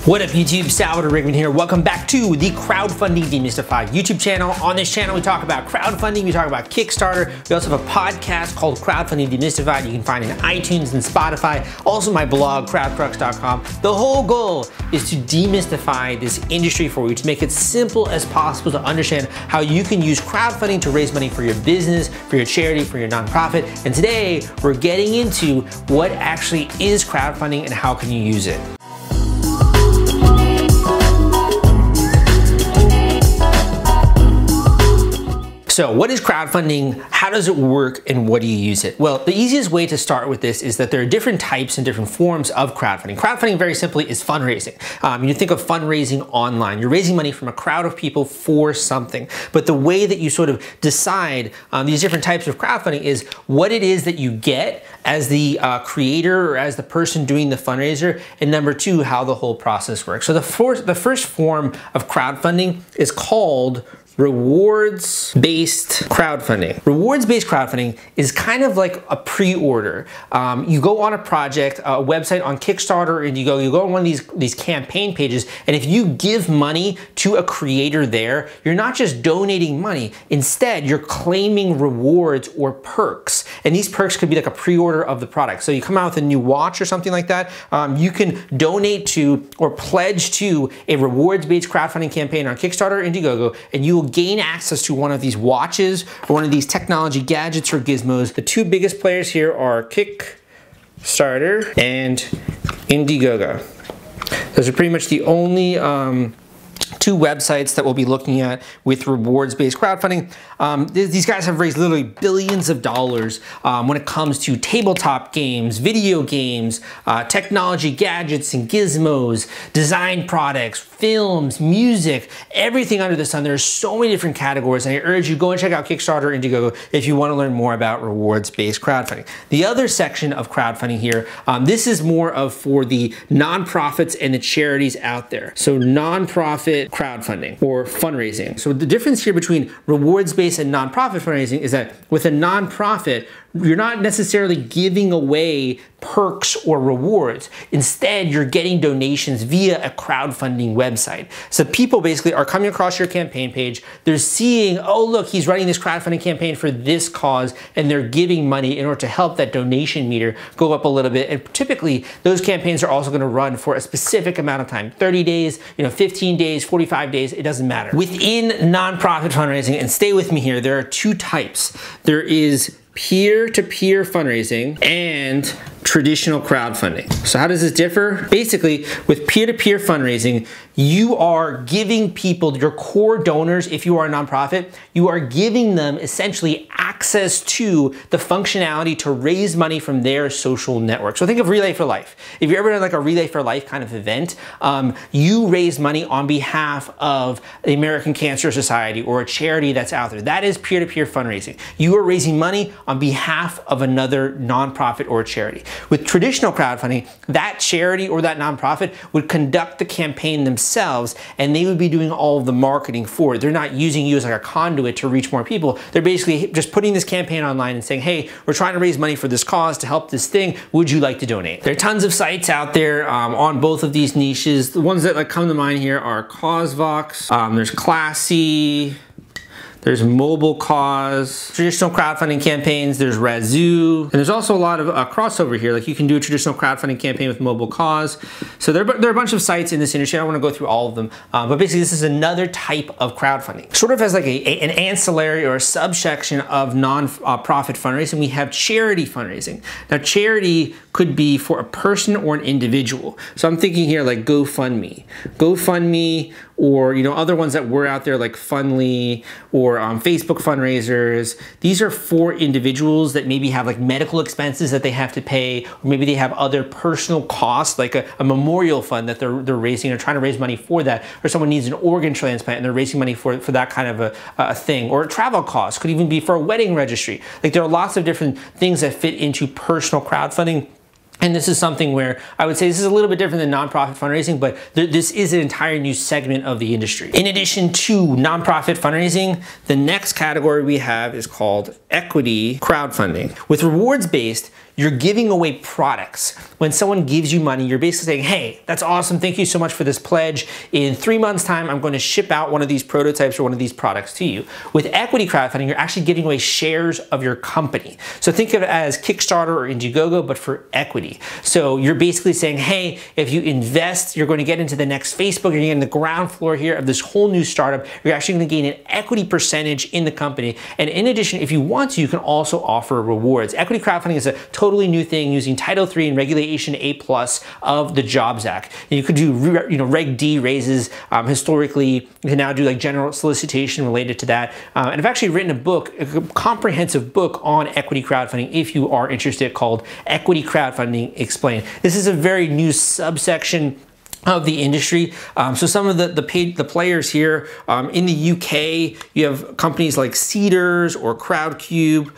What up YouTube, Salvador Briggman here. Welcome back to the Crowdfunding Demystified YouTube channel. On this channel, we talk about crowdfunding, we talk about Kickstarter. We also have a podcast called Crowdfunding Demystified. You can find it in iTunes and Spotify. Also my blog, crowdcrux.com. The whole goal is to demystify this industry for you, to make it simple as possible to understand how you can use crowdfunding to raise money for your business, for your charity, for your nonprofit. And today, we're getting into what actually is crowdfunding and how can you use it. So what is crowdfunding? How does it work and what do you use it? Well, the easiest way to start with this is that there are different types and different forms of crowdfunding. Crowdfunding very simply is fundraising. You think of fundraising online. You're raising money from a crowd of people for something. But the way that you sort of decide these different types of crowdfunding is what it is that you get as the creator or as the person doing the fundraiser, and number two, how the whole process works. So the first form of crowdfunding is called rewards-based crowdfunding. Rewards-based crowdfunding is kind of like a pre-order. You go on a project, a website on Kickstarter, and you go on one of these campaign pages, and if you give money to a creator there, you're not just donating money. Instead, you're claiming rewards or perks. And these perks could be like a pre-order of the product. So you come out with a new watch or something like that, you can donate to or pledge to a rewards-based crowdfunding campaign on Kickstarter or Indiegogo, and you will gain access to one of these watches or one of these technology gadgets or gizmos. The two biggest players here are Kickstarter and Indiegogo. Those are pretty much the only two websites that we'll be looking at with rewards-based crowdfunding. These guys have raised literally billions of dollars when it comes to tabletop games, video games, technology gadgets and gizmos, design products, films, music, everything under the sun. There's so many different categories, and I urge you, go and check out Kickstarter and Indiegogo if you want to learn more about rewards-based crowdfunding. The other section of crowdfunding here, this is more of for the nonprofits and the charities out there. So nonprofit crowdfunding or fundraising. So the difference here between rewards-based and nonprofit fundraising is that with a nonprofit, you're not necessarily giving away perks or rewards. Instead, you're getting donations via a crowdfunding website. So people basically are coming across your campaign page, they're seeing, oh look, he's running this crowdfunding campaign for this cause, and they're giving money in order to help that donation meter go up a little bit. And typically, those campaigns are also gonna run for a specific amount of time, 30 days, 15 days, 45 days, it doesn't matter. Within nonprofit fundraising, and stay with me here, there are two types. There is peer-to-peer fundraising and traditional crowdfunding. So how does this differ? Basically, with peer-to-peer fundraising, you are giving people, your core donors, if you are a nonprofit, you are giving them essentially access to the functionality to raise money from their social network. So think of Relay for Life. If you're ever done like a Relay for Life kind of event, you raise money on behalf of the American Cancer Society or a charity that's out there. That is peer-to-peer fundraising. You are raising money on behalf of another nonprofit or charity. With traditional crowdfunding, that charity or that nonprofit would conduct the campaign themselves, and they would be doing all of the marketing for it. They're not using you as like a conduit to reach more people. They're basically just putting this campaign online and saying, hey, we're trying to raise money for this cause to help this thing. Would you like to donate? There are tons of sites out there on both of these niches. The ones that like come to mind here are CauseVox, there's Classy, there's Mobile Cause, traditional crowdfunding campaigns, there's Razoo, and there's also a lot of crossover here. Like you can do a traditional crowdfunding campaign with Mobile Cause. So there are a bunch of sites in this industry. I don't want to go through all of them, but basically this is another type of crowdfunding. Sort of as like an ancillary or a subsection of non-profit fundraising, we have charity fundraising. Now charity could be for a person or an individual. So I'm thinking here like GoFundMe, or other ones that were out there like Fundly or Facebook fundraisers. These are for individuals that maybe have like medical expenses that they have to pay, or maybe they have other personal costs like a memorial fund that they're raising or trying to raise money for that, or someone needs an organ transplant and they're raising money for that kind of a thing, or travel costs, could even be for a wedding registry. Like there are lots of different things that fit into personal crowdfunding. And this is something where I would say this is a little bit different than nonprofit fundraising, but this is an entire new segment of the industry. In addition to nonprofit fundraising, the next category we have is called equity crowdfunding. With rewards-based, you're giving away products. When someone gives you money, you're basically saying, hey, that's awesome, thank you so much for this pledge. In 3 months' time, I'm going to ship out one of these prototypes or one of these products to you. With equity crowdfunding, you're actually giving away shares of your company. So think of it as Kickstarter or Indiegogo, but for equity. So you're basically saying, hey, if you invest, you're going to get into the next Facebook, you're going to get in the ground floor here of this whole new startup. You're actually going to gain an equity percentage in the company. And in addition, if you want to, you can also offer rewards. Equity crowdfunding is a totally new thing using Title III and Regulation A+ of the Jobs Act. And you could do Reg D raises. Historically, you can now do like general solicitation related to that. And I've actually written a book, a comprehensive book on equity crowdfunding if you are interested, called Equity Crowdfunding Explained. This is a very new subsection of the industry. So some of the players here in the UK, you have companies like Seedrs or Crowdcube.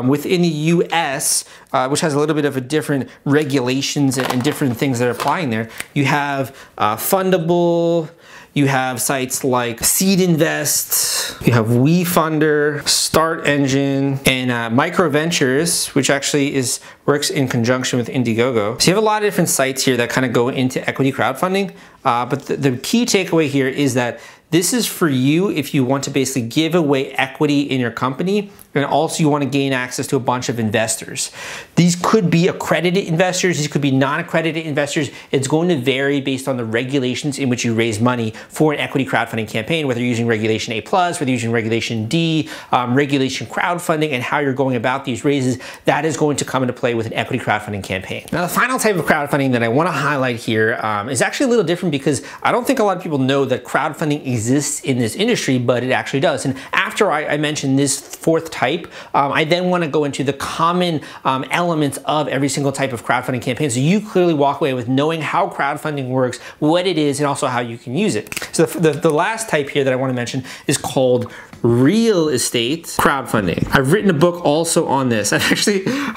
Within the US, which has a little bit of a different regulations and different things that are applying there, you have Fundable. You have sites like Seed Invest, you have WeFunder, Start Engine, and Microventures, which actually works in conjunction with Indiegogo. So you have a lot of different sites here that kind of go into equity crowdfunding. But the key takeaway here is that this is for you if you want to basically give away equity in your company, and also you want to gain access to a bunch of investors. These could be accredited investors, these could be non-accredited investors. It's going to vary based on the regulations in which you raise money for an equity crowdfunding campaign, whether you're using Regulation A+, whether you're using Regulation D, Regulation Crowdfunding, and how you're going about these raises. That is going to come into play with an equity crowdfunding campaign. Now, the final type of crowdfunding that I want to highlight here is actually a little different, because I don't think a lot of people know that crowdfunding exists in this industry, but it actually does. And after I mention this fourth type, I then want to go into the common elements of every single type of crowdfunding campaign, so you clearly walk away with knowing how crowdfunding works, what it is, and also how you can use it. So the last type here that I want to mention is called real estate crowdfunding. I've written a book also on this. I've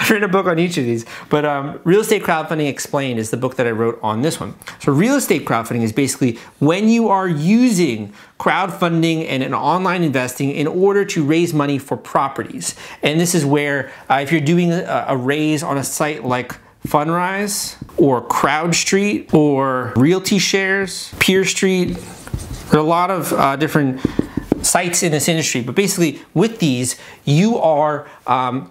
written a book on each of these, but Real Estate Crowdfunding Explained is the book that I wrote on this one. So real estate crowdfunding is basically when you are using crowdfunding and an online investing in order to raise money for properties. And this is where if you're doing a raise on a site like Fundrise or CrowdStreet or Realty Shares, Peer Street, there are a lot of different sites in this industry, but basically with these, you are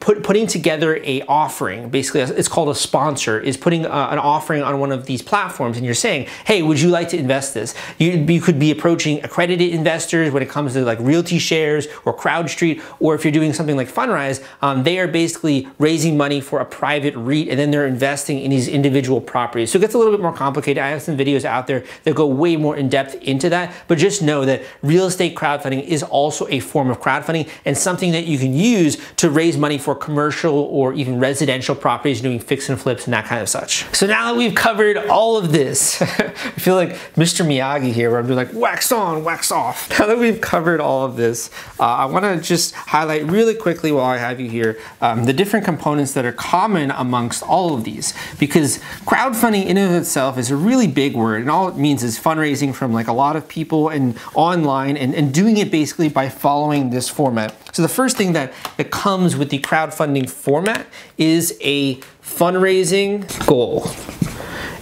putting together a offering. Basically, it's called a sponsor, is putting an offering on one of these platforms, and you're saying, hey, would you like to invest this? You could be approaching accredited investors when it comes to like Realty Shares or CrowdStreet, or if you're doing something like Fundrise, they are basically raising money for a private REIT, and then they're investing in these individual properties. So it gets a little bit more complicated. I have some videos out there that go way more in depth into that, but just know that real estate crowdfunding is also a form of crowdfunding and something that you can use to raise money for commercial or even residential properties, doing fix and flips and that kind of such. So now that we've covered all of this, I feel like Mr. Miyagi here, where I'm doing like wax on, wax off. Now that we've covered all of this, I want to just highlight really quickly while I have you here the different components that are common amongst all of these, because crowdfunding in and of itself is a really big word, and all it means is fundraising from like a lot of people and online, and doing it basically by following this format. So the first thing that comes with the crowdfunding format is a fundraising goal.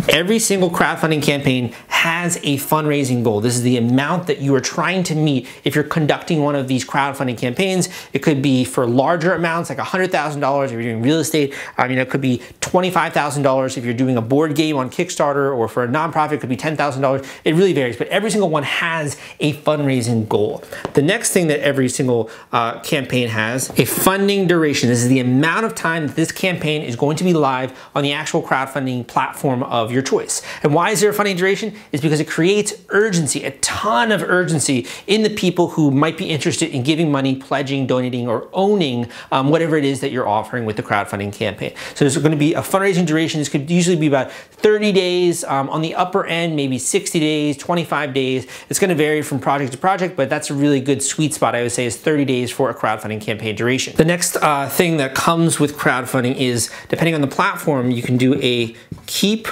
Every single crowdfunding campaign has a fundraising goal. This is the amount that you are trying to meet if you're conducting one of these crowdfunding campaigns. It could be for larger amounts, like $100,000 if you're doing real estate. It could be $25,000 if you're doing a board game on Kickstarter, or for a nonprofit, it could be $10,000. It really varies, but every single one has a fundraising goal. The next thing that every single campaign has, a funding duration. This is the amount of time that this campaign is going to be live on the actual crowdfunding platform of your choice. And why is there a funding duration? Is because it creates urgency, a ton of urgency in the people who might be interested in giving money, pledging, donating, or owning whatever it is that you're offering with the crowdfunding campaign. So there's going to be a fundraising duration. This could usually be about 30 days, on the upper end, maybe 60 days, 25 days. It's going to vary from project to project, but that's a really good sweet spot, I would say, is 30 days for a crowdfunding campaign duration. The next thing that comes with crowdfunding is, depending on the platform, you can do a keep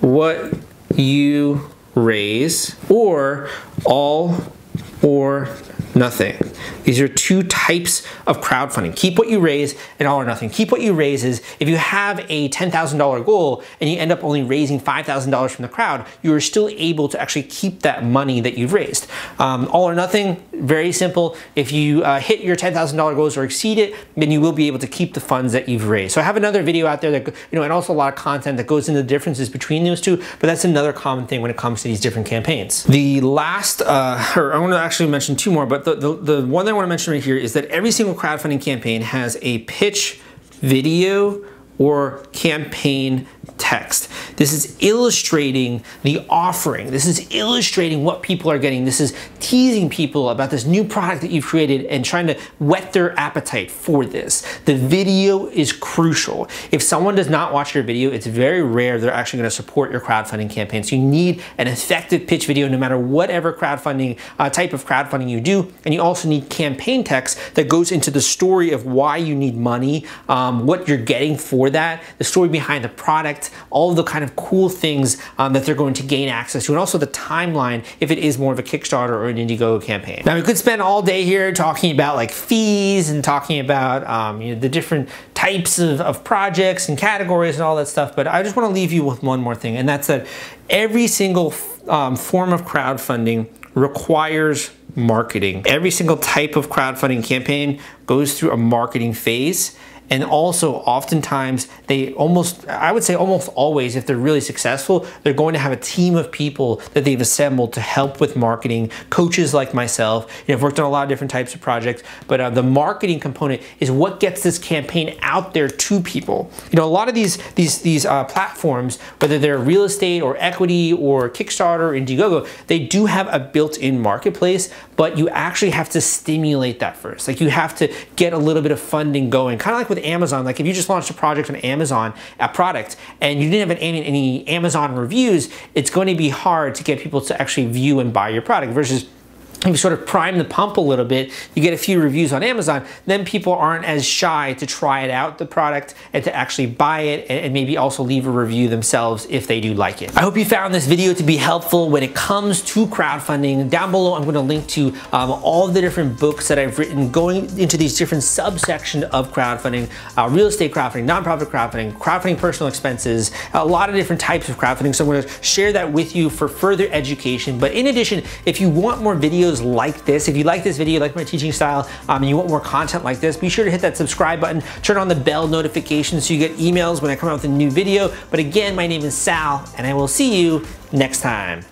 what you raise, or all or nothing. These are two types of crowdfunding. Keep what you raise and all or nothing. Keep what you raise is if you have a $10,000 goal and you end up only raising $5,000 from the crowd, you are still able to actually keep that money that you've raised. All or nothing, very simple. If you hit your $10,000 goals or exceed it, then you will be able to keep the funds that you've raised. So I have another video out there that, and also a lot of content that goes into the differences between those two, but that's another common thing when it comes to these different campaigns. The last, or I want to actually mention two more, but the one that I want to mention right here is that every single crowdfunding campaign has a pitch video or campaign text. This is illustrating the offering. This is illustrating what people are getting. This is teasing people about this new product that you've created and trying to whet their appetite for this. The video is crucial. If someone does not watch your video, it's very rare they're actually going to support your crowdfunding campaign. So you need an effective pitch video no matter whatever crowdfunding type of crowdfunding you do. And you also need campaign text that goes into the story of why you need money, what you're getting for that, the story behind the product, all of the kind of cool things that they're going to gain access to, and also the timeline if it is more of a Kickstarter or an Indiegogo campaign. Now we could spend all day here talking about like fees and talking about the different types of projects and categories and all that stuff, but I just want to leave you with one more thing, and that's that every single form of crowdfunding requires marketing. Every single type of crowdfunding campaign goes through a marketing phase. And also oftentimes I would say almost always, if they're really successful, they're going to have a team of people that they've assembled to help with marketing, coaches like myself. I've worked on a lot of different types of projects, but the marketing component is what gets this campaign out there to people. A lot of these platforms, whether they're real estate or equity or Kickstarter or Indiegogo, they do have a built-in marketplace, but you actually have to stimulate that first. Like you have to get a little bit of funding going, kind of like with Amazon. Like if you just launched a project on Amazon, a product, and you didn't have any Amazon reviews, it's going to be hard to get people to actually view and buy your product versus if you sort of prime the pump a little bit, you get a few reviews on Amazon, then people aren't as shy to try it out, the product, and to actually buy it and maybe also leave a review themselves if they do like it. I hope you found this video to be helpful when it comes to crowdfunding. Down below, I'm going to link to all of the different books that I've written going into these different subsections of crowdfunding, real estate crowdfunding, nonprofit crowdfunding, crowdfunding personal expenses, a lot of different types of crowdfunding. So I'm going to share that with you for further education. But in addition, if you want more videos like this, if you like this video, like my teaching style, and you want more content like this, be sure to hit that subscribe button, turn on the bell notification so you get emails when I come out with a new video. But again, my name is Sal, and I will see you next time.